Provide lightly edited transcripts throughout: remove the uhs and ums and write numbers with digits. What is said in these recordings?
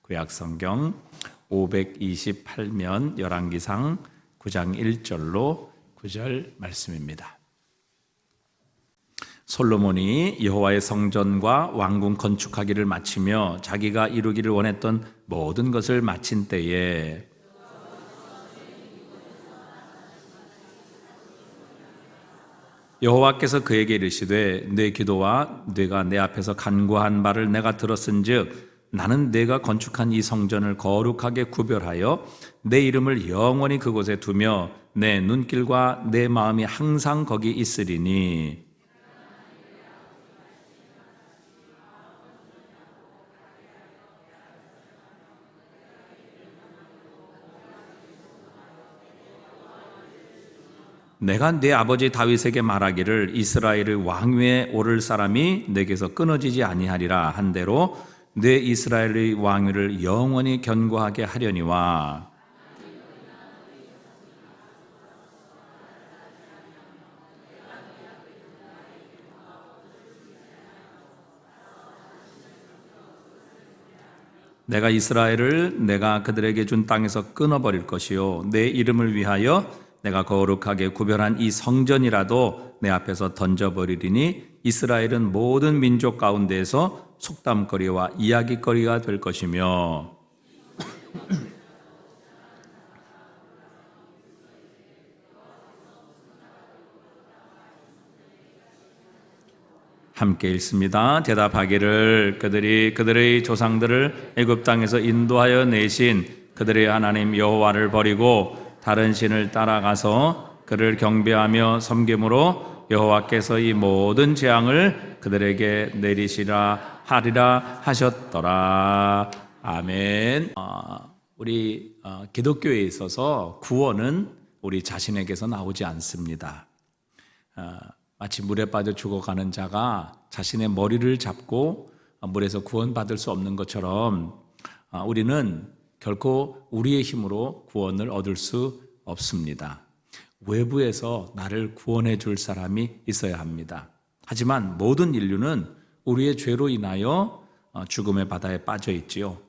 구약성경 528면 열왕기상 9장 1절로 9절 말씀입니다. 솔로몬이 여호와의 성전과 왕궁 건축하기를 마치며 자기가 이루기를 원했던 모든 것을 마친 때에 여호와께서 그에게 이르시되 내 기도와 네가 내 앞에서 간구한 바를 내가 들었은즉 나는 네가 건축한 이 성전을 거룩하게 구별하여 내 이름을 영원히 그곳에 두며 내 눈길과 내 마음이 항상 거기 있으리니 내가 네 아버지 다윗에게 말하기를 이스라엘의 왕위에 오를 사람이 내게서 끊어지지 아니하리라 한 대로 내 이스라엘의 왕위를 영원히 견고하게 하려니와 내가 이스라엘을 내가 그들에게 준 땅에서 끊어버릴 것이요 내 이름을 위하여 내가 거룩하게 구별한 이 성전이라도 내 앞에서 던져버리리니 이스라엘은 모든 민족 가운데에서 속담거리와 이야기거리가 될 것이며 함께 읽습니다. 대답하기를 그들이 그들의 조상들을 애굽 땅에서 인도하여 내신 그들의 하나님 여호와를 버리고 다른 신을 따라가서 그를 경배하며 섬김으로 여호와께서 이 모든 재앙을 그들에게 내리시라 하리라 하셨더라. 아멘. 우리 기독교에 있어서 구원은 우리 자신에게서 나오지 않습니다. 마치 물에 빠져 죽어가는 자가 자신의 머리를 잡고 물에서 구원받을 수 없는 것처럼 우리는 결코 우리의 힘으로 구원을 얻을 수 없습니다. 외부에서 나를 구원해 줄 사람이 있어야 합니다. 하지만 모든 인류는 우리의 죄로 인하여 죽음의 바다에 빠져 있지요.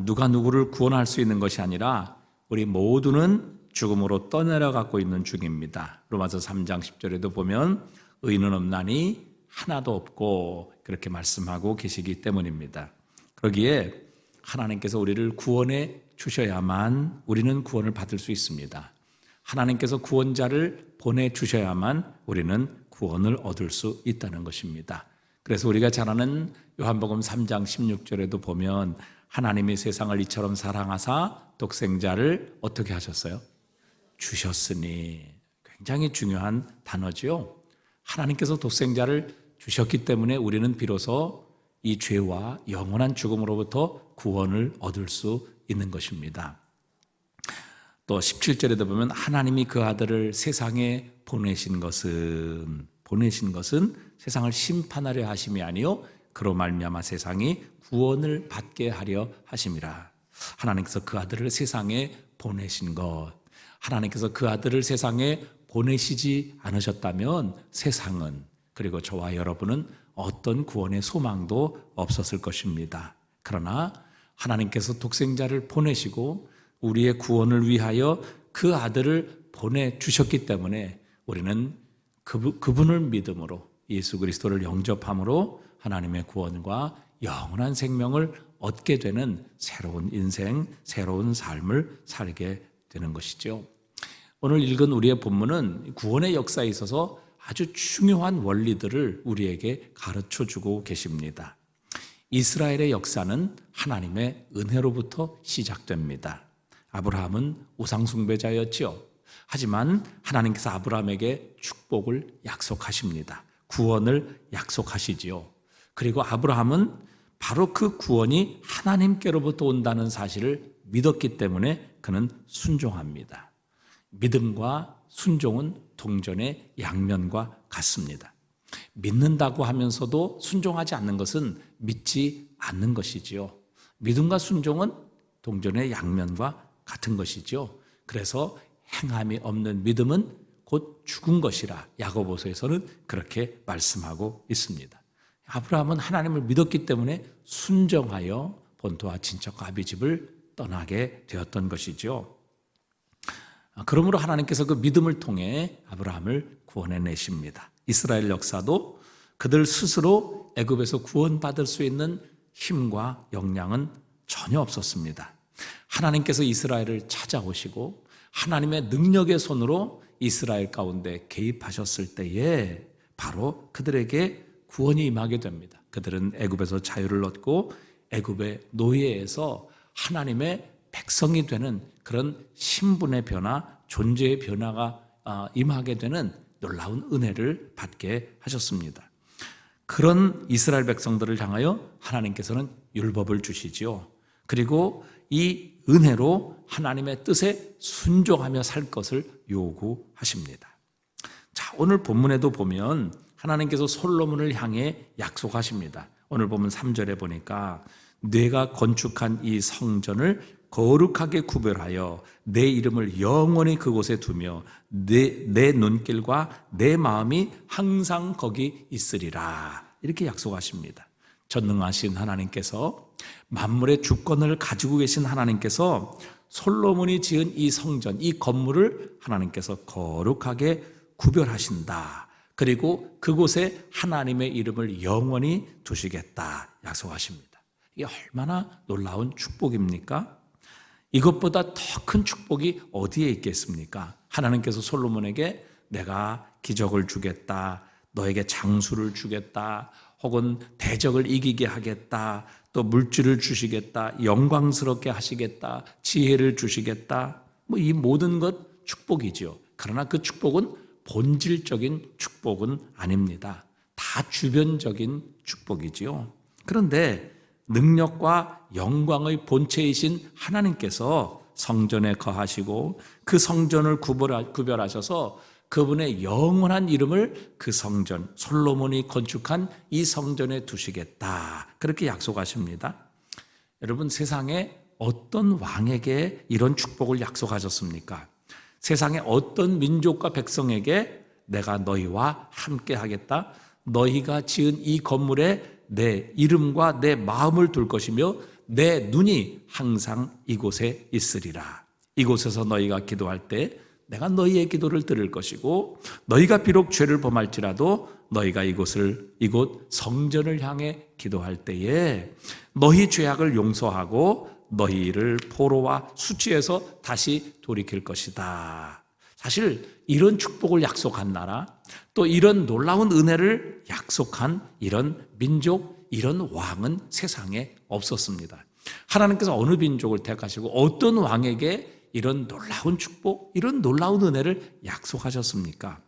누가 누구를 구원할 수 있는 것이 아니라 우리 모두는 죽음으로 떠내려가고 있는 중입니다. 로마서 3장 10절에도 보면 의인은 없나니 하나도 없고 그렇게 말씀하고 계시기 때문입니다. 그러기에 하나님께서 우리를 구원해 주셔야만 우리는 구원을 받을 수 있습니다. 하나님께서 구원자를 보내주셔야만 우리는 구원을 얻을 수 있다는 것입니다. 그래서 우리가 잘 아는 요한복음 3장 16절에도 보면 하나님이 세상을 이처럼 사랑하사 독생자를 어떻게 하셨어요? 주셨으니. 굉장히 중요한 단어지요. 하나님께서 독생자를 주셨기 때문에 우리는 비로소 이 죄와 영원한 죽음으로부터 구원을 얻을 수 있는 것입니다. 또 17절에도 보면 하나님이 그 아들을 세상에 보내신 것은 세상을 심판하려 하심이 아니요 그로 말미암아 세상이 구원을 받게 하려 하심이라. 하나님께서 그 아들을 세상에 보내신 것, 하나님께서 그 아들을 세상에 보내시지 않으셨다면 세상은 그리고 저와 여러분은 어떤 구원의 소망도 없었을 것입니다. 그러나 하나님께서 독생자를 보내시고 우리의 구원을 위하여 그 아들을 보내주셨기 때문에 우리는 그분을 믿음으로 예수 그리스도를 영접함으로 하나님의 구원과 영원한 생명을 얻게 되는 새로운 인생, 새로운 삶을 살게 되는 것이죠. 오늘 읽은 우리의 본문은 구원의 역사에 있어서 아주 중요한 원리들을 우리에게 가르쳐주고 계십니다. 이스라엘의 역사는 하나님의 은혜로부터 시작됩니다. 아브라함은 우상숭배자였지요. 하지만 하나님께서 아브라함에게 축복을 약속하십니다. 구원을 약속하시지요. 그리고 아브라함은 바로 그 구원이 하나님께로부터 온다는 사실을 믿었기 때문에 그는 순종합니다. 믿음과 순종은 동전의 양면과 같습니다. 믿는다고 하면서도 순종하지 않는 것은 믿지 않는 것이지요. 믿음과 순종은 동전의 양면과 같은 것이지요. 그래서 행함이 없는 믿음은 곧 죽은 것이라 야고보서에서는 그렇게 말씀하고 있습니다. 아브라함은 하나님을 믿었기 때문에 순종하여 본토와 친척과 아비집을 떠나게 되었던 것이죠. 그러므로 하나님께서 그 믿음을 통해 아브라함을 구원해내십니다. 이스라엘 역사도 그들 스스로 애굽에서 구원받을 수 있는 힘과 역량은 전혀 없었습니다. 하나님께서 이스라엘을 찾아오시고 하나님의 능력의 손으로 이스라엘 가운데 개입하셨을 때에 바로 그들에게 구원이 임하게 됩니다. 그들은 애굽에서 자유를 얻고 애굽의 노예에서 하나님의 백성이 되는 그런 신분의 변화, 존재의 변화가 임하게 되는 놀라운 은혜를 받게 하셨습니다. 그런 이스라엘 백성들을 향하여 하나님께서는 율법을 주시지요. 그리고 이 은혜로 하나님의 뜻에 순종하며 살 것을 요구하십니다. 자, 오늘 본문에도 보면 하나님께서 솔로몬을 향해 약속하십니다. 오늘 보면 3절에 보니까 내가 건축한 이 성전을 거룩하게 구별하여 내 이름을 영원히 그곳에 두며 내 눈길과 내 마음이 항상 거기 있으리라. 이렇게 약속하십니다. 전능하신 하나님께서 만물의 주권을 가지고 계신 하나님께서 솔로몬이 지은 이 성전, 이 건물을 하나님께서 거룩하게 구별하신다. 그리고 그곳에 하나님의 이름을 영원히 두시겠다 약속하십니다. 이게 얼마나 놀라운 축복입니까? 이것보다 더 큰 축복이 어디에 있겠습니까? 하나님께서 솔로몬에게 내가 기적을 주겠다, 너에게 장수를 주겠다, 혹은 대적을 이기게 하겠다, 또 물질을 주시겠다, 영광스럽게 하시겠다, 지혜를 주시겠다, 이 모든 것 축복이죠. 그러나 그 축복은 본질적인 축복은 아닙니다. 다 주변적인 축복이지요. 그런데 능력과 영광의 본체이신 하나님께서 성전에 거하시고 그 성전을 구별하셔서 그분의 영원한 이름을 그 성전, 솔로몬이 건축한 이 성전에 두시겠다. 그렇게 약속하십니다. 여러분, 세상에 어떤 왕에게 이런 축복을 약속하셨습니까? 세상에 어떤 민족과 백성에게 내가 너희와 함께 하겠다, 너희가 지은 이 건물에 내 이름과 내 마음을 둘 것이며 내 눈이 항상 이곳에 있으리라. 이곳에서 너희가 기도할 때 내가 너희의 기도를 들을 것이고 너희가 비록 죄를 범할지라도 너희가 이곳 성전을 향해 기도할 때에 너희 죄악을 용서하고 너희를 포로와 수치에서 다시 돌이킬 것이다. 사실 이런 축복을 약속한 나라, 또 이런 놀라운 은혜를 약속한 이런 민족, 이런 왕은 세상에 없었습니다. 하나님께서 어느 민족을 택하시고 어떤 왕에게 이런 놀라운 축복, 이런 놀라운 은혜를 약속하셨습니까?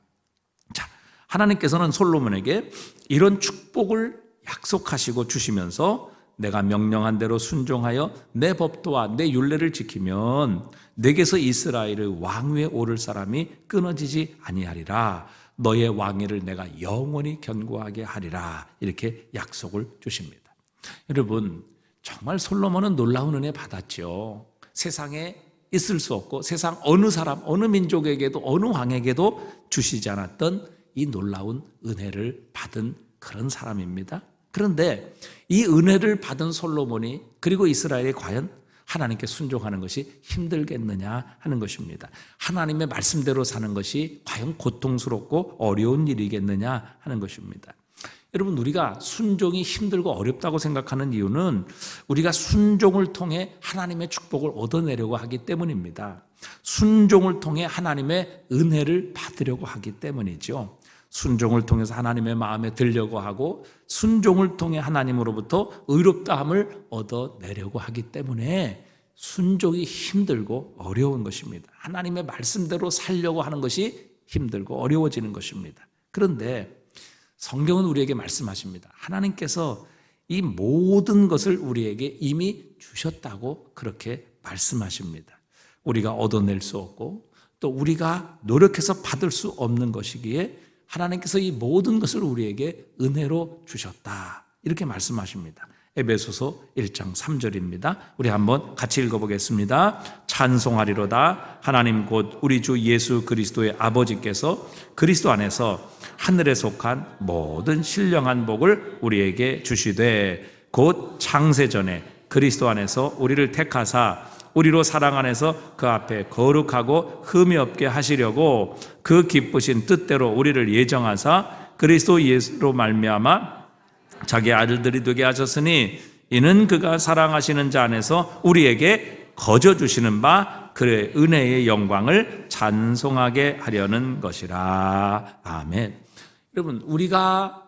자, 하나님께서는 솔로몬에게 이런 축복을 약속하시고 주시면서 내가 명령한 대로 순종하여 내 법도와 내 율례를 지키면 내게서 이스라엘의 왕위에 오를 사람이 끊어지지 아니하리라. 너의 왕위를 내가 영원히 견고하게 하리라. 이렇게 약속을 주십니다. 여러분, 정말 솔로몬은 놀라운 은혜 받았죠. 세상에 있을 수 없고 세상 어느 사람, 어느 민족에게도 어느 왕에게도 주시지 않았던 이 놀라운 은혜를 받은 그런 사람입니다. 그런데 이 은혜를 받은 솔로몬이 그리고 이스라엘이 과연 하나님께 순종하는 것이 힘들겠느냐 하는 것입니다. 하나님의 말씀대로 사는 것이 과연 고통스럽고 어려운 일이겠느냐 하는 것입니다. 여러분, 우리가 순종이 힘들고 어렵다고 생각하는 이유는 우리가 순종을 통해 하나님의 축복을 얻어내려고 하기 때문입니다. 순종을 통해 하나님의 은혜를 받으려고 하기 때문이죠. 순종을 통해서 하나님의 마음에 들려고 하고 순종을 통해 하나님으로부터 의롭다함을 얻어내려고 하기 때문에 순종이 힘들고 어려운 것입니다. 하나님의 말씀대로 살려고 하는 것이 힘들고 어려워지는 것입니다. 그런데 성경은 우리에게 말씀하십니다. 하나님께서 이 모든 것을 우리에게 이미 주셨다고 그렇게 말씀하십니다. 우리가 얻어낼 수 없고 또 우리가 노력해서 받을 수 없는 것이기에 하나님께서 이 모든 것을 우리에게 은혜로 주셨다. 이렇게 말씀하십니다. 에베소서 1장 3절입니다. 우리 한번 같이 읽어보겠습니다. 찬송하리로다. 하나님 곧 우리 주 예수 그리스도의 아버지께서 그리스도 안에서 하늘에 속한 모든 신령한 복을 우리에게 주시되 곧 창세전에 그리스도 안에서 우리를 택하사 우리로 사랑 안에서 그 앞에 거룩하고 흠이 없게 하시려고 그 기쁘신 뜻대로 우리를 예정하사 그리스도 예수로 말미암아 자기 아들들이 되게 하셨으니 이는 그가 사랑하시는 자 안에서 우리에게 거저 주시는 바 그의 은혜의 영광을 찬송하게 하려는 것이라. 아멘. 여러분, 우리가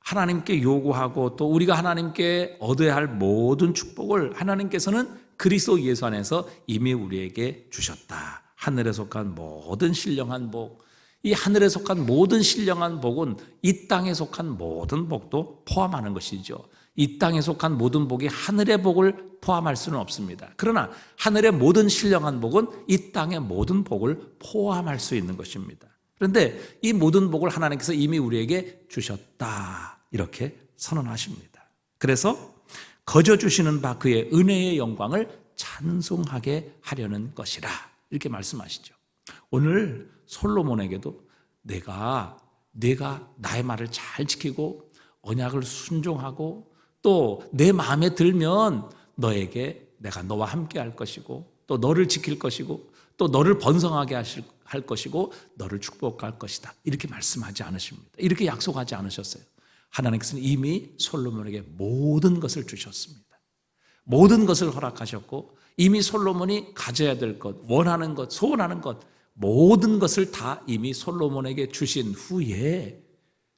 하나님께 요구하고 또 우리가 하나님께 얻어야 할 모든 축복을 하나님께서는 그리스도 예수 안에서 이미 우리에게 주셨다. 하늘에 속한 모든 신령한 복, 이 하늘에 속한 모든 신령한 복은 이 땅에 속한 모든 복도 포함하는 것이죠. 이 땅에 속한 모든 복이 하늘의 복을 포함할 수는 없습니다. 그러나 하늘의 모든 신령한 복은 이 땅의 모든 복을 포함할 수 있는 것입니다. 그런데 이 모든 복을 하나님께서 이미 우리에게 주셨다, 이렇게 선언하십니다. 그래서 거저 주시는 바 그의 은혜의 영광을 찬송하게 하려는 것이라, 이렇게 말씀하시죠. 오늘 솔로몬에게도 내가 나의 말을 잘 지키고 언약을 순종하고 또 내 마음에 들면 너에게 내가 너와 함께 할 것이고 또 너를 지킬 것이고 또 너를 번성하게 할 것이고 너를 축복할 것이다, 이렇게 말씀하지 않으십니다. 이렇게 약속하지 않으셨어요. 하나님께서는 이미 솔로몬에게 모든 것을 주셨습니다. 모든 것을 허락하셨고 이미 솔로몬이 가져야 될 것, 원하는 것, 소원하는 것, 모든 것을 다 이미 솔로몬에게 주신 후에,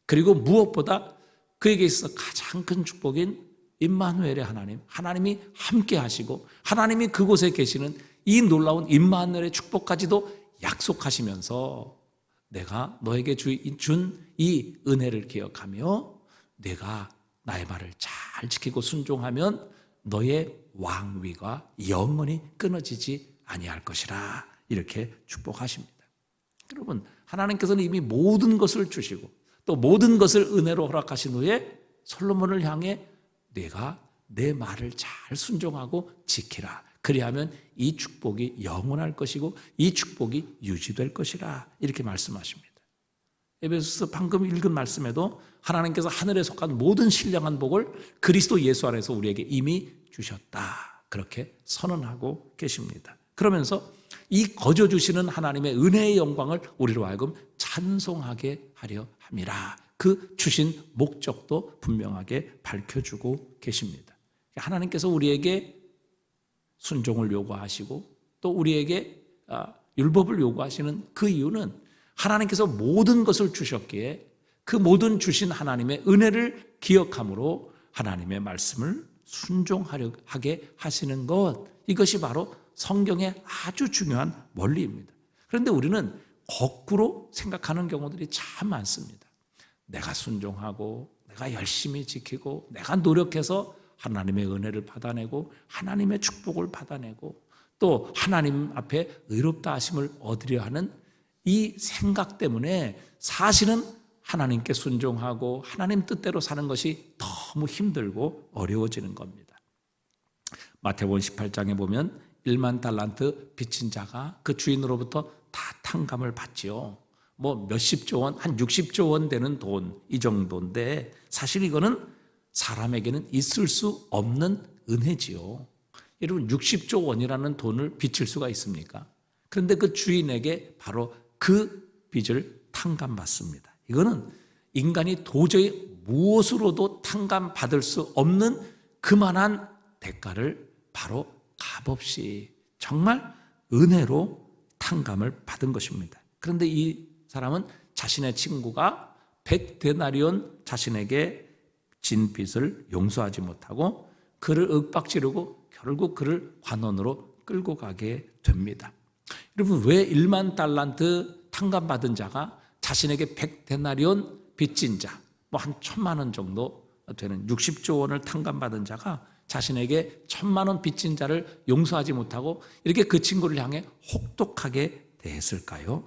그리고 무엇보다 그에게 있어서 가장 큰 축복인 임마누엘의 하나님, 하나님이 함께 하시고 하나님이 그곳에 계시는 이 놀라운 임마누엘의 축복까지도 약속하시면서 내가 너에게 준 이 은혜를 기억하며 내가 나의 말을 잘 지키고 순종하면 너의 왕위가 영원히 끊어지지 아니할 것이라, 이렇게 축복하십니다. 여러분, 하나님께서는 이미 모든 것을 주시고 또 모든 것을 은혜로 허락하신 후에 솔로몬을 향해 내가 내 말을 잘 순종하고 지키라, 그리하면 이 축복이 영원할 것이고 이 축복이 유지될 것이라, 이렇게 말씀하십니다. 에베소서 방금 읽은 말씀에도 하나님께서 하늘에 속한 모든 신령한 복을 그리스도 예수 안에서 우리에게 이미 주셨다, 그렇게 선언하고 계십니다. 그러면서 이 거저 주시는 하나님의 은혜의 영광을 우리로 하여금 찬송하게 하려 함이라, 그 주신 목적도 분명하게 밝혀주고 계십니다. 하나님께서 우리에게 순종을 요구하시고 또 우리에게 율법을 요구하시는 그 이유는 하나님께서 모든 것을 주셨기에 그 모든 주신 하나님의 은혜를 기억함으로 하나님의 말씀을 순종하게 하시는 것, 이것이 바로 성경의 아주 중요한 원리입니다. 그런데 우리는 거꾸로 생각하는 경우들이 참 많습니다. 내가 순종하고 내가 열심히 지키고 내가 노력해서 하나님의 은혜를 받아내고 하나님의 축복을 받아내고 또 하나님 앞에 의롭다 하심을 얻으려 하는 이 생각 때문에 사실은 하나님께 순종하고 하나님 뜻대로 사는 것이 너무 힘들고 어려워지는 겁니다. 마태복음 18장에 보면 1만 달란트 빚진 자가 그 주인으로부터 다 탕감을 받지요. 뭐 몇십조 원, 한 60조 원 되는 돈, 이 정도인데 사실 이거는 사람에게는 있을 수 없는 은혜지요. 여러분, 60조 원이라는 돈을 빚을 수가 있습니까? 그런데 그 주인에게 바로 그 빚을 탕감받습니다. 이거는 인간이 도저히 무엇으로도 탕감받을 수 없는 그만한 대가를 바로 값없이 정말 은혜로 탕감을 받은 것입니다. 그런데 이 사람은 자신의 친구가 100데나리온 자신에게 진 빚을 용서하지 못하고 그를 윽박지르고 결국 그를 관원으로 끌고 가게 됩니다. 여러분, 왜 1만 달란트 탕감받은 자가 자신에게 100데나리온 빚진 자, 뭐 한 1,000만 원 정도 되는 60조 원을 탕감받은 자가 자신에게 1,000만 원 빚진 자를 용서하지 못하고 이렇게 그 친구를 향해 혹독하게 대했을까요?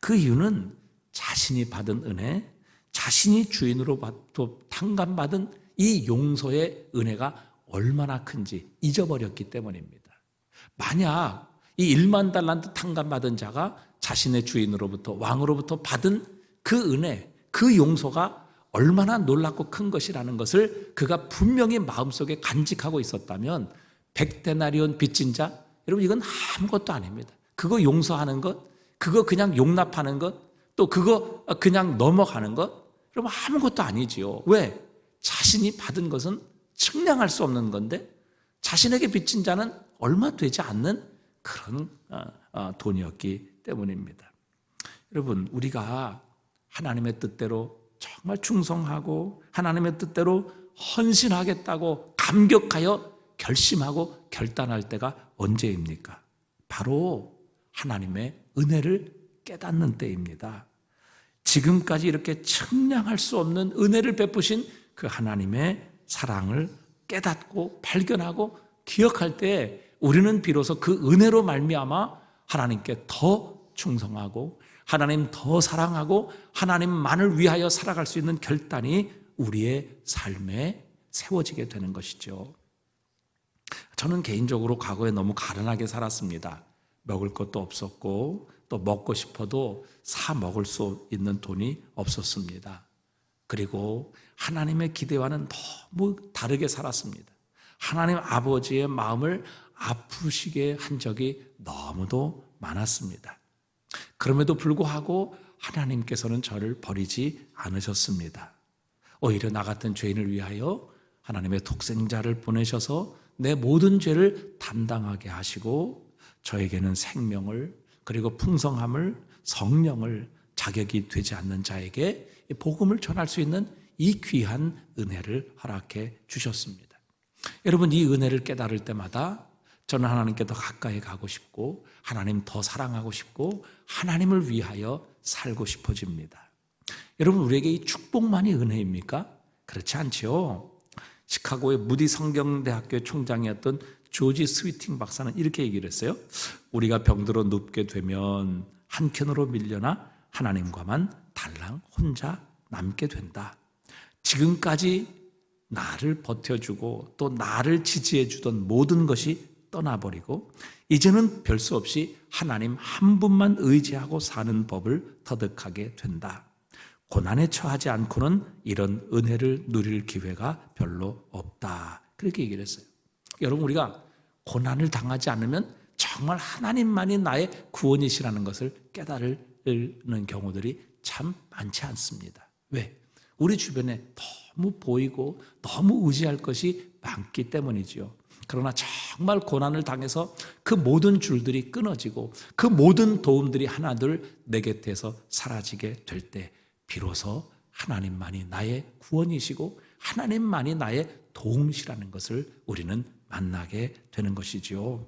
그 이유는 자신이 받은 은혜, 자신이 주인으로부터 탕감받은 이 용서의 은혜가 얼마나 큰지 잊어버렸기 때문입니다. 만약 이 1만 달란트 탕감받은 자가 자신의 주인으로부터 왕으로부터 받은 그 은혜, 그 용서가 얼마나 놀랍고 큰 것이라는 것을 그가 분명히 마음속에 간직하고 있었다면 100데나리온 빚진 자, 여러분 이건 아무것도 아닙니다. 그거 용서하는 것, 그거 그냥 용납하는 것, 또 그거 그냥 넘어가는 것, 여러분 아무것도 아니지요. 왜? 자신이 받은 것은 측량할 수 없는 건데 자신에게 빚진 자는 얼마 되지 않는 그런 돈이었기 때문입니다. 여러분, 우리가 하나님의 뜻대로 정말 충성하고 하나님의 뜻대로 헌신하겠다고 감격하여 결심하고 결단할 때가 언제입니까? 바로 하나님의 은혜를 깨닫는 때입니다. 지금까지 이렇게 측량할 수 없는 은혜를 베푸신 그 하나님의 사랑을 깨닫고 발견하고 기억할 때 우리는 비로소 그 은혜로 말미암아 하나님께 더 충성하고 하나님 더 사랑하고 하나님만을 위하여 살아갈 수 있는 결단이 우리의 삶에 세워지게 되는 것이죠. 저는 개인적으로 과거에 너무 가난하게 살았습니다. 먹을 것도 없었고 또 먹고 싶어도 사 먹을 수 있는 돈이 없었습니다. 그리고 하나님의 기대와는 너무 다르게 살았습니다. 하나님 아버지의 마음을 아프시게 한 적이 너무도 많았습니다. 그럼에도 불구하고 하나님께서는 저를 버리지 않으셨습니다. 오히려 나 같은 죄인을 위하여 하나님의 독생자를 보내셔서 내 모든 죄를 담당하게 하시고 저에게는 생명을 그리고 풍성함을 성령을 자격이 되지 않는 자에게 복음을 전할 수 있는 이 귀한 은혜를 허락해 주셨습니다. 여러분, 이 은혜를 깨달을 때마다 저는 하나님께 더 가까이 가고 싶고 하나님 더 사랑하고 싶고 하나님을 위하여 살고 싶어집니다. 여러분, 우리에게 이 축복만이 은혜입니까? 그렇지 않지요. 시카고의 무디 성경대학교의 총장이었던 조지 스위팅 박사는 이렇게 얘기를 했어요. 우리가 병들어 눕게 되면 한켠으로 밀려나 하나님과만 달랑 혼자 남게 된다. 지금까지 나를 버텨주고 또 나를 지지해주던 모든 것이 떠나버리고 이제는 별 수 없이 하나님 한 분만 의지하고 사는 법을 터득하게 된다. 고난에 처하지 않고는 이런 은혜를 누릴 기회가 별로 없다. 그렇게 얘기를 했어요. 여러분, 우리가 고난을 당하지 않으면 정말 하나님만이 나의 구원이시라는 것을 깨달는 경우들이 참 많지 않습니다. 왜? 우리 주변에 너무 보이고 너무 의지할 것이 많기 때문이지요. 그러나 정말 고난을 당해서 그 모든 줄들이 끊어지고 그 모든 도움들이 하나둘 내 곁에서 사라지게 될 때 비로소 하나님만이 나의 구원이시고 하나님만이 나의 도움이시라는 것을 우리는 만나게 되는 것이지요.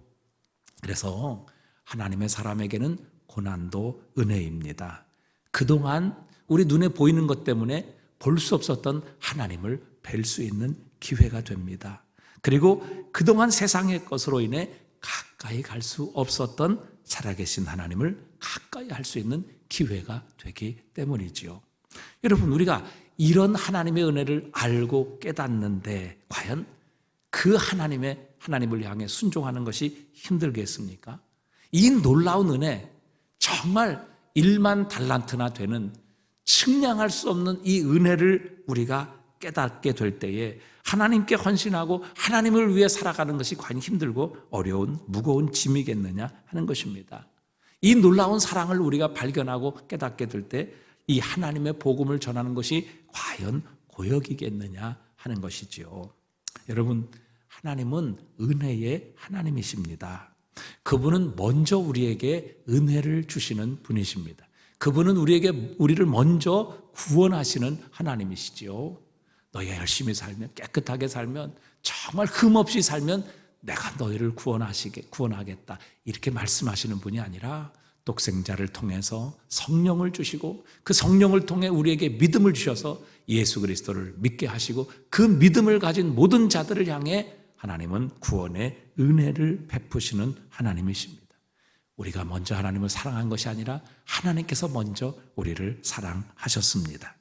그래서 하나님의 사람에게는 고난도 은혜입니다. 그동안 우리 눈에 보이는 것 때문에 볼 수 없었던 하나님을 뵐 수 있는 기회가 됩니다. 그리고 그동안 세상의 것으로 인해 가까이 갈 수 없었던 살아계신 하나님을 가까이 할 수 있는 기회가 되기 때문이지요. 여러분, 우리가 이런 하나님의 은혜를 알고 깨닫는데 과연 그 하나님을 향해 순종하는 것이 힘들겠습니까? 이 놀라운 은혜, 정말 1만 달란트나 되는 측량할 수 없는 이 은혜를 우리가 깨닫게 될 때에 하나님께 헌신하고 하나님을 위해 살아가는 것이 과연 힘들고 어려운 무거운 짐이겠느냐 하는 것입니다. 이 놀라운 사랑을 우리가 발견하고 깨닫게 될 때 이 하나님의 복음을 전하는 것이 과연 고역이겠느냐 하는 것이지요. 여러분, 하나님은 은혜의 하나님이십니다. 그분은 먼저 우리에게 은혜를 주시는 분이십니다. 그분은 우리를 먼저 구원하시는 하나님이시지요. 너희가 열심히 살면, 깨끗하게 살면, 정말 흠없이 살면 내가 너희를 구원하겠다, 이렇게 말씀하시는 분이 아니라 독생자를 통해서 성령을 주시고 그 성령을 통해 우리에게 믿음을 주셔서 예수 그리스도를 믿게 하시고 그 믿음을 가진 모든 자들을 향해 하나님은 구원의 은혜를 베푸시는 하나님이십니다. 우리가 먼저 하나님을 사랑한 것이 아니라 하나님께서 먼저 우리를 사랑하셨습니다.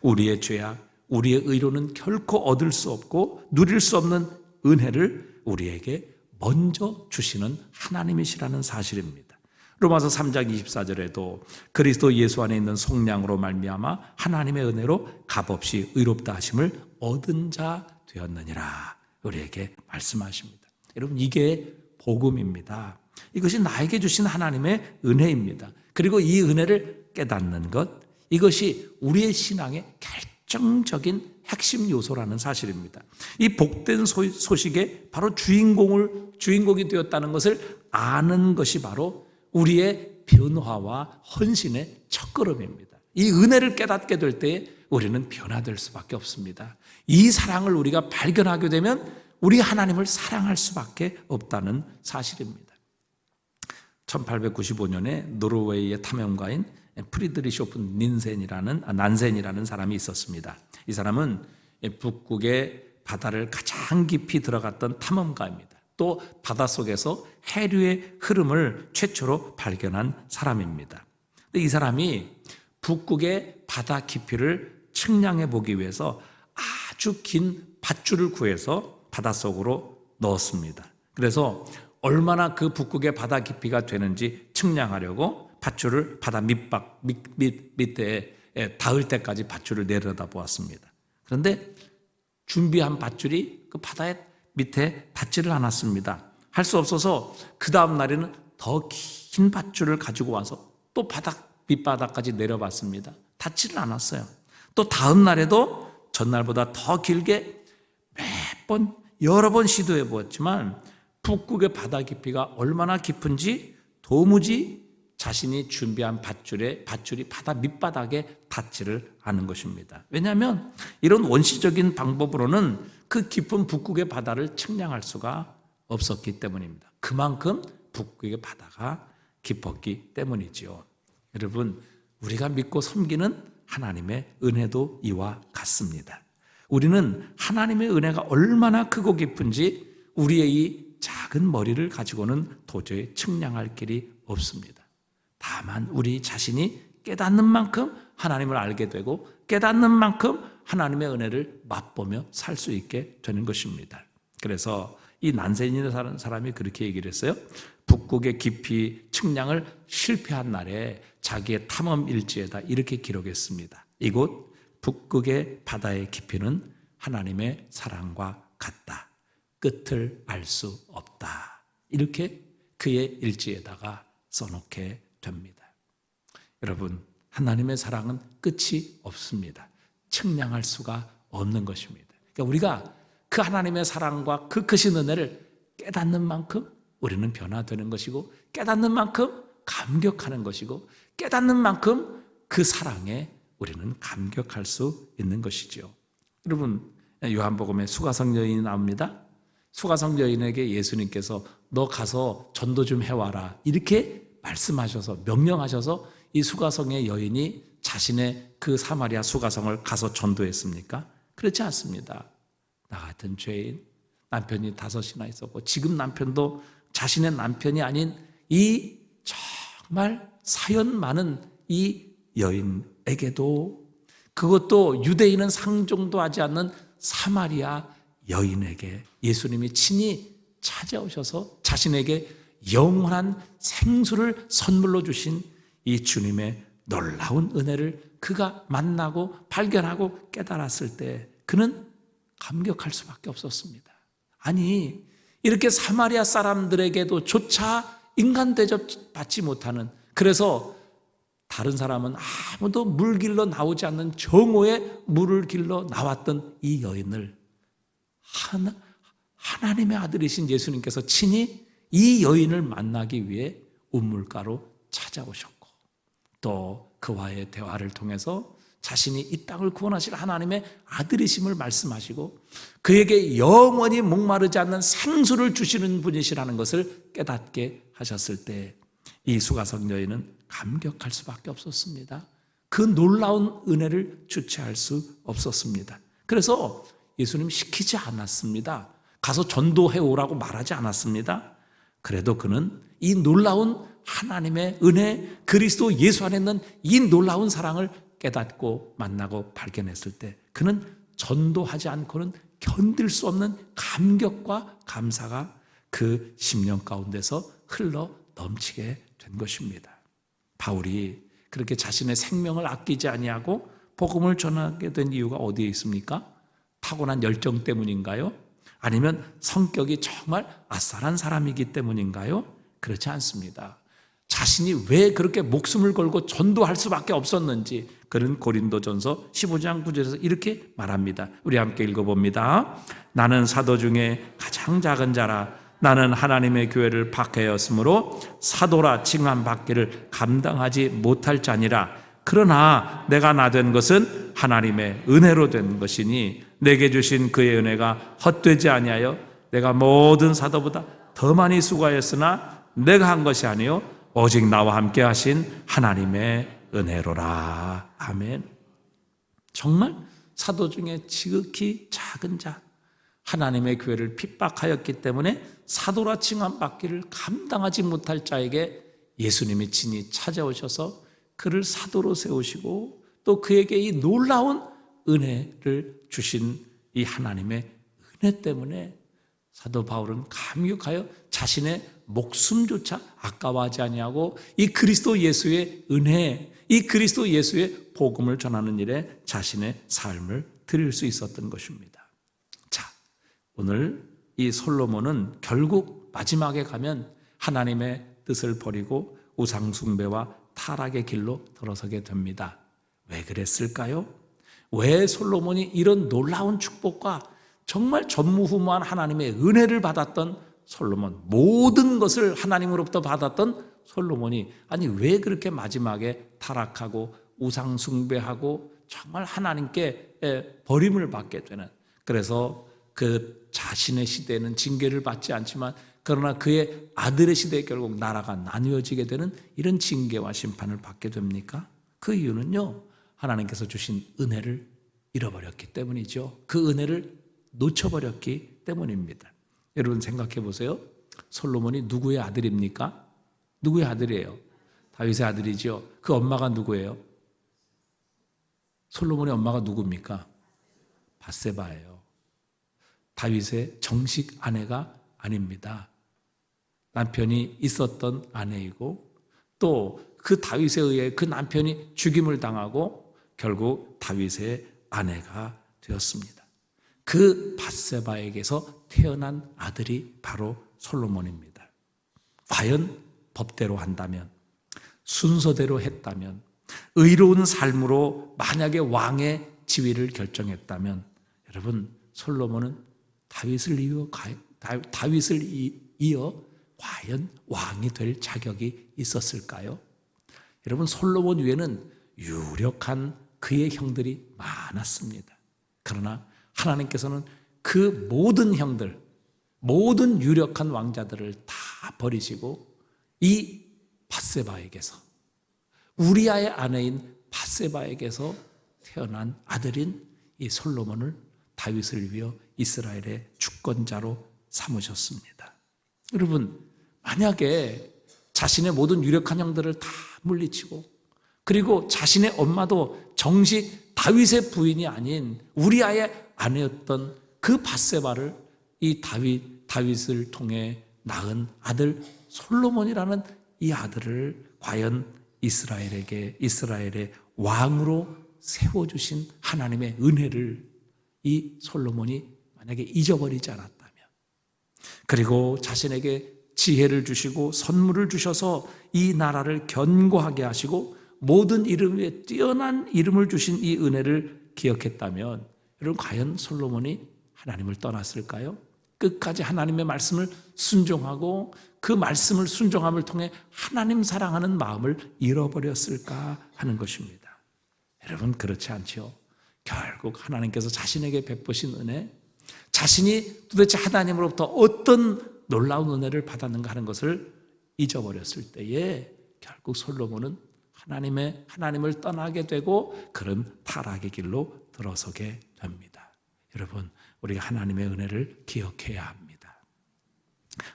우리의 죄악, 우리의 의로는 결코 얻을 수 없고 누릴 수 없는 은혜를 우리에게 먼저 주시는 하나님이시라는 사실입니다. 로마서 3장 24절에도 그리스도 예수 안에 있는 속량으로 말미암아 하나님의 은혜로 값없이 의롭다 하심을 얻은 자 되었느니라 우리에게 말씀하십니다. 여러분, 이게 복음입니다. 이것이 나에게 주신 하나님의 은혜입니다. 그리고 이 은혜를 깨닫는 것, 이것이 우리의 신앙의 결정적인 핵심 요소라는 사실입니다. 이 복된 소식에 바로 주인공이 되었다는 것을 아는 것이 바로 우리의 변화와 헌신의 첫걸음입니다. 이 은혜를 깨닫게 될 때에 우리는 변화될 수밖에 없습니다. 이 사랑을 우리가 발견하게 되면 우리 하나님을 사랑할 수밖에 없다는 사실입니다. 1895년에 노르웨이의 탐험가인 프리드리쇼프 난센이라는 사람이 있었습니다. 이 사람은 북극의 바다를 가장 깊이 들어갔던 탐험가입니다. 또 바닷속에서 해류의 흐름을 최초로 발견한 사람입니다. 이 사람이 북극의 바다 깊이를 측량해 보기 위해서 아주 긴 밧줄을 구해서 바닷속으로 넣었습니다. 그래서 얼마나 그 북극의 바다 깊이가 되는지 측량하려고 밧줄을 바다 밑에 닿을 때까지 밧줄을 내려다 보았습니다. 그런데 준비한 밧줄이 그 바다의 밑에 닿지를 않았습니다. 할 수 없어서 그 다음 날에는 더 긴 밧줄을 가지고 와서 또 밑바닥까지 내려봤습니다. 닿지를 않았어요. 또 다음 날에도 전날보다 더 길게 여러 번 시도해 보았지만 북극의 바다 깊이가 얼마나 깊은지 도무지 자신이 준비한 밧줄이 바다 밑바닥에 닿지를 않은 것입니다. 왜냐하면 이런 원시적인 방법으로는 그 깊은 북극의 바다를 측량할 수가 없었기 때문입니다. 그만큼 북극의 바다가 깊었기 때문이지요. 여러분, 우리가 믿고 섬기는 하나님의 은혜도 이와 같습니다. 우리는 하나님의 은혜가 얼마나 크고 깊은지 우리의 이 작은 머리를 가지고는 도저히 측량할 길이 없습니다. 다만 우리 자신이 깨닫는 만큼 하나님을 알게 되고 깨닫는 만큼 하나님의 은혜를 맛보며 살 수 있게 되는 것입니다. 그래서 이 난센이라는 사람이 그렇게 얘기를 했어요. 북극의 깊이 측량을 실패한 날에 자기의 탐험 일지에다 이렇게 기록했습니다. 이곳 북극의 바다의 깊이는 하나님의 사랑과 같다. 끝을 알 수 없다. 이렇게 그의 일지에다가 써놓게 됩니다. 여러분, 하나님의 사랑은 끝이 없습니다. 측량할 수가 없는 것입니다. 그러니까 우리가 그 하나님의 사랑과 그 크신 은혜를 깨닫는 만큼 우리는 변화되는 것이고, 깨닫는 만큼 감격하는 것이고, 깨닫는 만큼 그 사랑에 우리는 감격할 수 있는 것이죠. 여러분, 요한복음에 수가성 여인이 나옵니다. 수가성 여인에게 예수님께서 너 가서 전도 좀 해와라 이렇게 말씀하셔서 명령하셔서 이 수가성의 여인이 자신의 그 사마리아 수가성을 가서 전도했습니까? 그렇지 않습니다. 나 같은 죄인, 남편이 5이나 있었고 지금 남편도 자신의 남편이 아닌 이 정말 사연 많은 이 여인에게도, 그것도 유대인은 상종도 하지 않는 사마리아 여인에게 예수님이 친히 찾아오셔서 자신에게 영원한 생수를 선물로 주신 이 주님의 놀라운 은혜를 그가 만나고 발견하고 깨달았을 때 그는 감격할 수밖에 없었습니다. 아니, 이렇게 사마리아 사람들에게도 조차 인간 대접 받지 못하는, 그래서 다른 사람은 아무도 물 길러 나오지 않는 정오에 물을 길러 나왔던 이 여인을 하나님의 아들이신 예수님께서 친히 이 여인을 만나기 위해 우물가로 찾아오셨고, 또 그와의 대화를 통해서 자신이 이 땅을 구원하실 하나님의 아들이심을 말씀하시고 그에게 영원히 목마르지 않는 생수를 주시는 분이시라는 것을 깨닫게 하셨을 때 이 수가성 여인은 감격할 수밖에 없었습니다. 그 놀라운 은혜를 주체할 수 없었습니다. 그래서 예수님 시키지 않았습니다. 가서 전도해 오라고 말하지 않았습니다. 그래도 그는 이 놀라운 하나님의 은혜, 그리스도 예수 안에 있는 이 놀라운 사랑을 깨닫고 만나고 발견했을 때 그는 전도하지 않고는 견딜 수 없는 감격과 감사가 그 심령 가운데서 흘러 넘치게 된 것입니다. 바울이 그렇게 자신의 생명을 아끼지 아니하고 복음을 전하게 된 이유가 어디에 있습니까? 타고난 열정 때문인가요? 아니면 성격이 정말 아싸란 사람이기 때문인가요? 그렇지 않습니다. 자신이 왜 그렇게 목숨을 걸고 전도할 수밖에 없었는지 그는 고린도전서 15장 9절에서 이렇게 말합니다. 우리 함께 읽어봅니다. 나는 사도 중에 가장 작은 자라. 나는 하나님의 교회를 박해였으므로 사도라 칭함받기를 감당하지 못할 자니라. 그러나 내가 나 된 것은 하나님의 은혜로 된 것이니 내게 주신 그의 은혜가 헛되지 아니하여 내가 모든 사도보다 더 많이 수고하였으나 내가 한 것이 아니요 오직 나와 함께 하신 하나님의 은혜로라. 아멘. 정말 사도 중에 지극히 작은 자, 하나님의 교회를 핍박하였기 때문에 사도라 칭함받기를 감당하지 못할 자에게 예수님이 친히 찾아오셔서 그를 사도로 세우시고 또 그에게 이 놀라운 은혜를 주신 이 하나님의 은혜 때문에 사도 바울은 감격하여 자신의 목숨조차 아까워하지 아니하고 이 그리스도 예수의 은혜, 이 그리스도 예수의 복음을 전하는 일에 자신의 삶을 드릴 수 있었던 것입니다. 자, 오늘 이 솔로몬은 결국 마지막에 가면 하나님의 뜻을 버리고 우상 숭배와 타락의 길로 들어서게 됩니다. 왜 그랬을까요? 왜 솔로몬이 이런 놀라운 축복과 정말 전무후무한 하나님의 은혜를 받았던 솔로몬, 모든 것을 하나님으로부터 받았던 솔로몬이 아니 왜 그렇게 마지막에 타락하고 우상 숭배하고 정말 하나님께 버림을 받게 되는, 그래서 그 자신의 시대에는 징계를 받지 않지만 그러나 그의 아들의 시대에 결국 나라가 나뉘어지게 되는 이런 징계와 심판을 받게 됩니까? 그 이유는요, 하나님께서 주신 은혜를 잃어버렸기 때문이죠. 그 은혜를 놓쳐버렸기 때문입니다. 여러분 생각해 보세요. 솔로몬이 누구의 아들입니까? 누구의 아들이에요? 다윗의 아들이죠. 그 엄마가 누구예요? 솔로몬의 엄마가 누굽니까? 밧세바예요. 다윗의 정식 아내가 아닙니다. 남편이 있었던 아내이고 또 그 다윗에 의해 그 남편이 죽임을 당하고 결국 다윗의 아내가 되었습니다. 그 밧세바에게서 태어난 아들이 바로 솔로몬입니다. 과연 법대로 한다면, 순서대로 했다면, 의로운 삶으로 만약에 왕의 지위를 결정했다면 여러분 솔로몬은 다윗을 이어 과연 왕이 될 자격이 있었을까요? 여러분 솔로몬 위에는 유력한 그의 형들이 많았습니다. 그러나 하나님께서는 그 모든 형들, 모든 유력한 왕자들을 다 버리시고 이 밧세바에게서, 우리아의 아내인 밧세바에게서 태어난 아들인 이 솔로몬을 다윗을 위해 이스라엘의 주권자로 삼으셨습니다. 여러분 만약에 자신의 모든 유력한 형들을 다 물리치고 그리고 자신의 엄마도 정식 다윗의 부인이 아닌 우리아의 아내였던 그 밧세바를 이 다윗을 통해 낳은 아들 솔로몬이라는 이 아들을 과연 이스라엘의 왕으로 세워주신 하나님의 은혜를 이 솔로몬이 만약에 잊어버리지 않았다면, 그리고 자신에게 지혜를 주시고 선물을 주셔서 이 나라를 견고하게 하시고 모든 이름에 뛰어난 이름을 주신 이 은혜를 기억했다면 여러분 과연 솔로몬이 하나님을 떠났을까요? 끝까지 하나님의 말씀을 순종하고 그 말씀을 순종함을 통해 하나님 사랑하는 마음을 잃어버렸을까 하는 것입니다. 여러분 그렇지 않지요. 결국 하나님께서 자신에게 베푸신 은혜, 자신이 도대체 하나님으로부터 어떤 놀라운 은혜를 받았는가 하는 것을 잊어버렸을 때에 결국 솔로몬은 하나님을 떠나게 되고 그런 타락의 길로 들어서게 됩니다. 여러분 우리가 하나님의 은혜를 기억해야 합니다.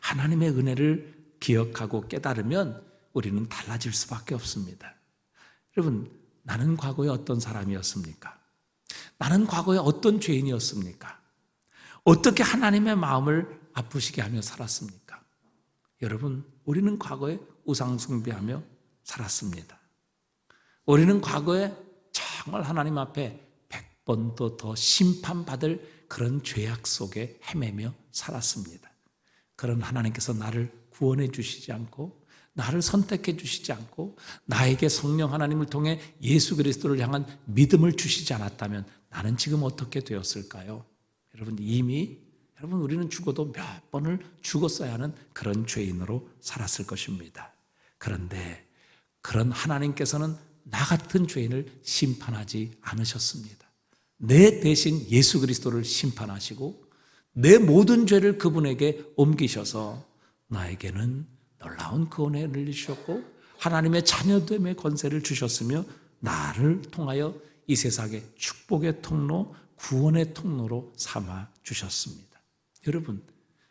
하나님의 은혜를 기억하고 깨달으면 우리는 달라질 수밖에 없습니다. 여러분 나는 과거에 어떤 사람이었습니까? 나는 과거에 어떤 죄인이었습니까? 어떻게 하나님의 마음을 아프시게 하며 살았습니까? 여러분, 우리는 과거에 우상 숭배하며 살았습니다. 우리는 과거에 정말 하나님 앞에 100번도 더 심판받을 그런 죄악 속에 헤매며 살았습니다. 그런 하나님께서 나를 구원해 주시지 않고, 나를 선택해 주시지 않고, 나에게 성령 하나님을 통해 예수 그리스도를 향한 믿음을 주시지 않았다면 나는 지금 어떻게 되었을까요? 여러분, 이미 우리는 죽어도 몇 번을 죽었어야 하는 그런 죄인으로 살았을 것입니다. 그런데 그런 하나님께서는 나 같은 죄인을 심판하지 않으셨습니다. 내 대신 예수 그리스도를 심판하시고 내 모든 죄를 그분에게 옮기셔서 나에게는 놀라운 그 은혜를 주셨고 하나님의 자녀됨의 권세를 주셨으며 나를 통하여 이 세상의 축복의 통로, 구원의 통로로 삼아 주셨습니다. 여러분,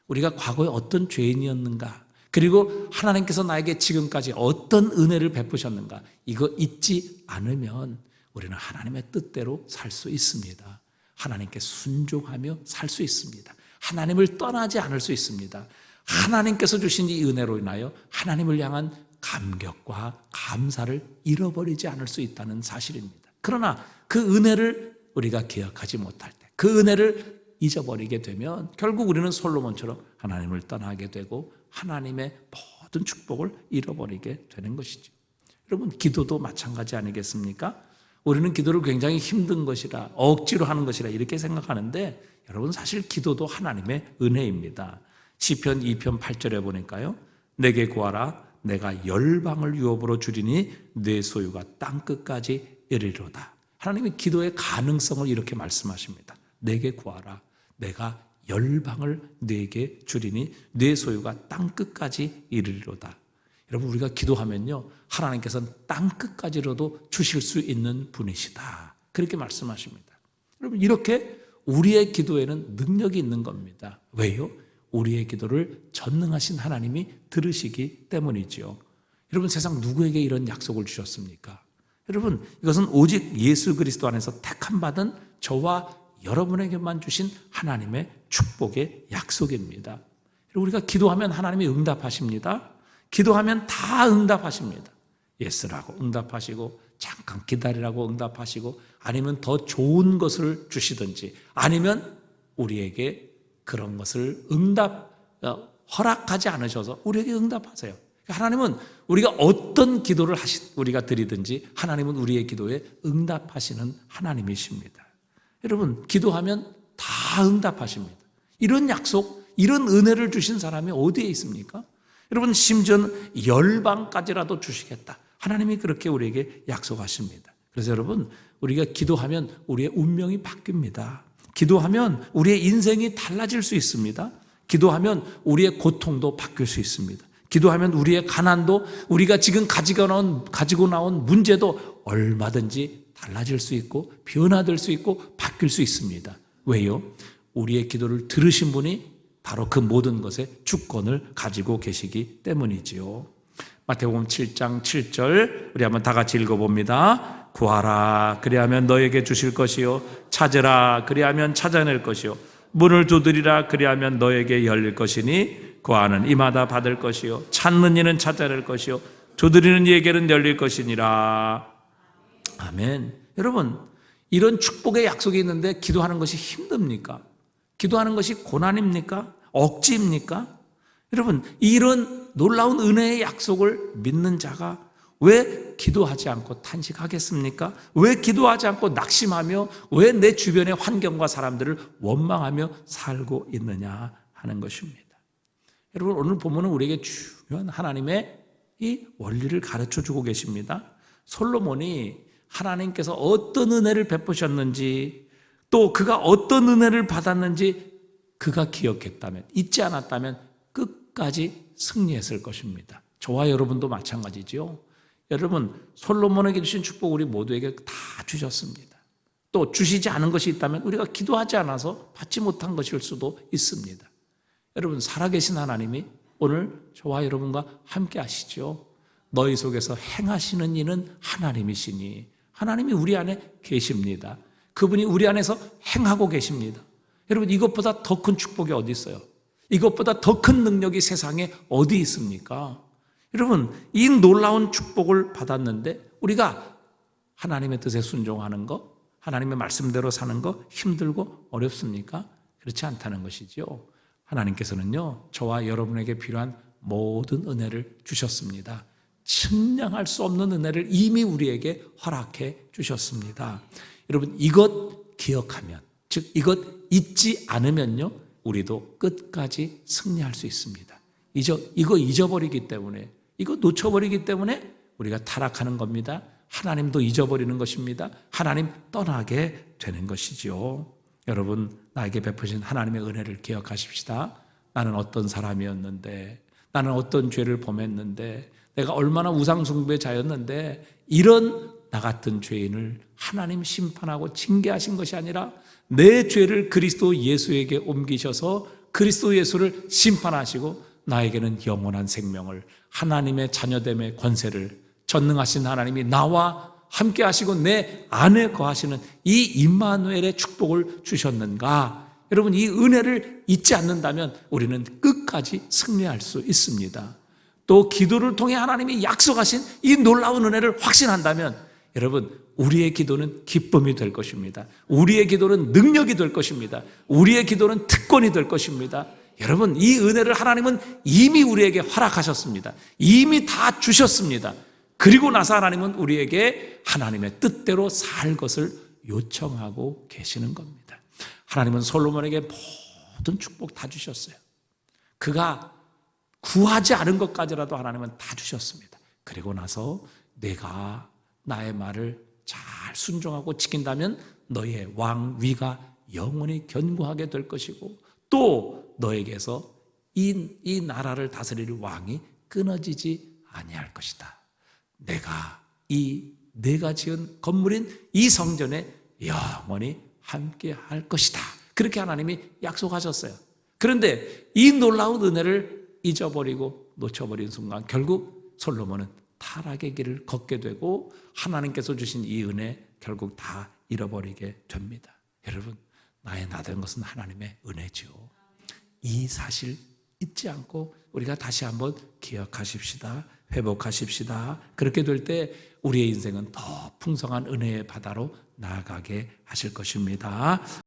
우리가 과거에 어떤 죄인이었는가, 그리고 하나님께서 나에게 지금까지 어떤 은혜를 베푸셨는가, 이거 잊지 않으면 우리는 하나님의 뜻대로 살 수 있습니다. 하나님께 순종하며 살 수 있습니다. 하나님을 떠나지 않을 수 있습니다. 하나님께서 주신 이 은혜로 인하여 하나님을 향한 감격과 감사를 잃어버리지 않을 수 있다는 사실입니다. 그러나 그 은혜를 우리가 기억하지 못할 때, 그 은혜를 잊어버리게 되면 결국 우리는 솔로몬처럼 하나님을 떠나게 되고 하나님의 모든 축복을 잃어버리게 되는 것이죠. 여러분, 기도도 마찬가지 아니겠습니까? 우리는 기도를 굉장히 힘든 것이라, 억지로 하는 것이라 이렇게 생각하는데, 여러분, 사실 기도도 하나님의 은혜입니다. 시편 2편 8절에 보니까요, 내게 구하라, 내가 열방을 유업으로 주리니 내 소유가 땅끝까지 이르리로다. 하나님이 기도의 가능성을 이렇게 말씀하십니다. 내게 구하라, 내가 열방을 네게 주리니 내 소유가 땅끝까지 이르리로다. 여러분, 우리가 기도하면요, 하나님께서는 땅끝까지로도 주실 수 있는 분이시다, 그렇게 말씀하십니다. 여러분, 이렇게 우리의 기도에는 능력이 있는 겁니다. 왜요? 우리의 기도를 전능하신 하나님이 들으시기 때문이지요. 여러분, 세상 누구에게 이런 약속을 주셨습니까? 여러분, 이것은 오직 예수 그리스도 안에서 택함 받은 저와 여러분에게만 주신 하나님의 축복의 약속입니다. 우리가 기도하면 하나님이 응답하십니다. 기도하면 다 응답하십니다. 예스라고 응답하시고, 잠깐 기다리라고 응답하시고, 아니면 더 좋은 것을 주시든지, 아니면 우리에게 그런 것을 허락하지 않으셔서 우리에게 응답하세요. 하나님은 우리가 어떤 기도를 우리가 드리든지 하나님은 우리의 기도에 응답하시는 하나님이십니다. 여러분, 기도하면 다 응답하십니다. 이런 약속, 이런 은혜를 주신 사람이 어디에 있습니까? 여러분, 심지어 열방까지라도 주시겠다, 하나님이 그렇게 우리에게 약속하십니다. 그래서 여러분, 우리가 기도하면 우리의 운명이 바뀝니다. 기도하면 우리의 인생이 달라질 수 있습니다. 기도하면 우리의 고통도 바뀔 수 있습니다. 기도하면 우리의 가난도, 우리가 지금 가지고 나온 문제도 얼마든지 달라질 수 있고 변화될 수 있고 바뀔 수 있습니다. 왜요? 우리의 기도를 들으신 분이 바로 그 모든 것의 주권을 가지고 계시기 때문이지요. 마태복음 7장 7절 우리 한번 다 같이 읽어봅니다. 구하라, 그리하면 너에게 주실 것이요, 찾으라, 그리하면 찾아낼 것이요, 문을 두드리라, 그리하면 너에게 열릴 것이니 구하는 이마다 받을 것이요, 찾는 이는 찾아낼 것이요, 두드리는 이에게는 열릴 것이니라. 아멘. 여러분, 이런 축복의 약속이 있는데 기도하는 것이 힘듭니까? 기도하는 것이 고난입니까? 억지입니까? 여러분, 이런 놀라운 은혜의 약속을 믿는 자가 왜 기도하지 않고 탄식하겠습니까? 왜 기도하지 않고 낙심하며 왜 내 주변의 환경과 사람들을 원망하며 살고 있느냐 하는 것입니다. 여러분, 오늘 본문은 우리에게 중요한 하나님의 이 원리를 가르쳐주고 계십니다. 솔로몬이 하나님께서 어떤 은혜를 베푸셨는지, 또 그가 어떤 은혜를 받았는지 그가 기억했다면, 잊지 않았다면 끝까지 승리했을 것입니다. 저와 여러분도 마찬가지죠. 여러분, 솔로몬에게 주신 축복 우리 모두에게 다 주셨습니다. 또 주시지 않은 것이 있다면 우리가 기도하지 않아서 받지 못한 것일 수도 있습니다. 여러분, 살아계신 하나님이 오늘 저와 여러분과 함께 하시죠. 너희 속에서 행하시는 이는 하나님이시니, 하나님이 우리 안에 계십니다. 그분이 우리 안에서 행하고 계십니다. 여러분, 이것보다 더 큰 축복이 어디 있어요? 이것보다 더 큰 능력이 세상에 어디 있습니까? 여러분, 이 놀라운 축복을 받았는데 우리가 하나님의 뜻에 순종하는 거, 하나님의 말씀대로 사는 거 힘들고 어렵습니까? 그렇지 않다는 것이죠. 하나님께서는요, 저와 여러분에게 필요한 모든 은혜를 주셨습니다. 측량할 수 없는 은혜를 이미 우리에게 허락해 주셨습니다. 여러분, 이것 기억하면, 즉 이것 잊지 않으면요, 우리도 끝까지 승리할 수 있습니다. 이거 잊어버리기 때문에, 이거 놓쳐버리기 때문에 우리가 타락하는 겁니다. 하나님도 잊어버리는 것입니다. 하나님 떠나게 되는 것이죠. 여러분, 나에게 베푸신 하나님의 은혜를 기억하십시다. 나는 어떤 사람이었는데, 나는 어떤 죄를 범했는데, 내가 얼마나 우상숭배자였는데, 이런 나 같은 죄인을 하나님 심판하고 징계하신 것이 아니라 내 죄를 그리스도 예수에게 옮기셔서 그리스도 예수를 심판하시고 나에게는 영원한 생명을, 하나님의 자녀됨의 권세를, 전능하신 하나님이 나와 함께 하시고 내 안에 거하시는 이 임마누엘의 축복을 주셨는가? 여러분, 이 은혜를 잊지 않는다면 우리는 끝까지 승리할 수 있습니다. 또 기도를 통해 하나님이 약속하신 이 놀라운 은혜를 확신한다면 여러분, 우리의 기도는 기쁨이 될 것입니다. 우리의 기도는 능력이 될 것입니다. 우리의 기도는 특권이 될 것입니다. 여러분, 이 은혜를 하나님은 이미 우리에게 허락하셨습니다. 이미 다 주셨습니다. 그리고 나서 하나님은 우리에게 하나님의 뜻대로 살 것을 요청하고 계시는 겁니다. 하나님은 솔로몬에게 모든 축복 다 주셨어요. 그가 구하지 않은 것까지라도 하나님은 다 주셨습니다. 그리고 나서 내가 나의 말을 잘 순종하고 지킨다면 너의 왕위가 영원히 견고하게 될 것이고 또 너에게서 이 나라를 다스릴 왕이 끊어지지 아니할 것이다. 내가 지은 건물인 이 성전에 영원히 함께 할 것이다. 그렇게 하나님이 약속하셨어요. 그런데 이 놀라운 은혜를 잊어버리고 놓쳐버린 순간 결국 솔로몬은 타락의 길을 걷게 되고 하나님께서 주신 이 은혜 결국 다 잃어버리게 됩니다. 여러분, 나의 나된 것은 하나님의 은혜죠. 이 사실 잊지 않고 우리가 다시 한번 기억하십시다. 회복하십시다. 그렇게 될 때 우리의 인생은 더 풍성한 은혜의 바다로 나아가게 하실 것입니다.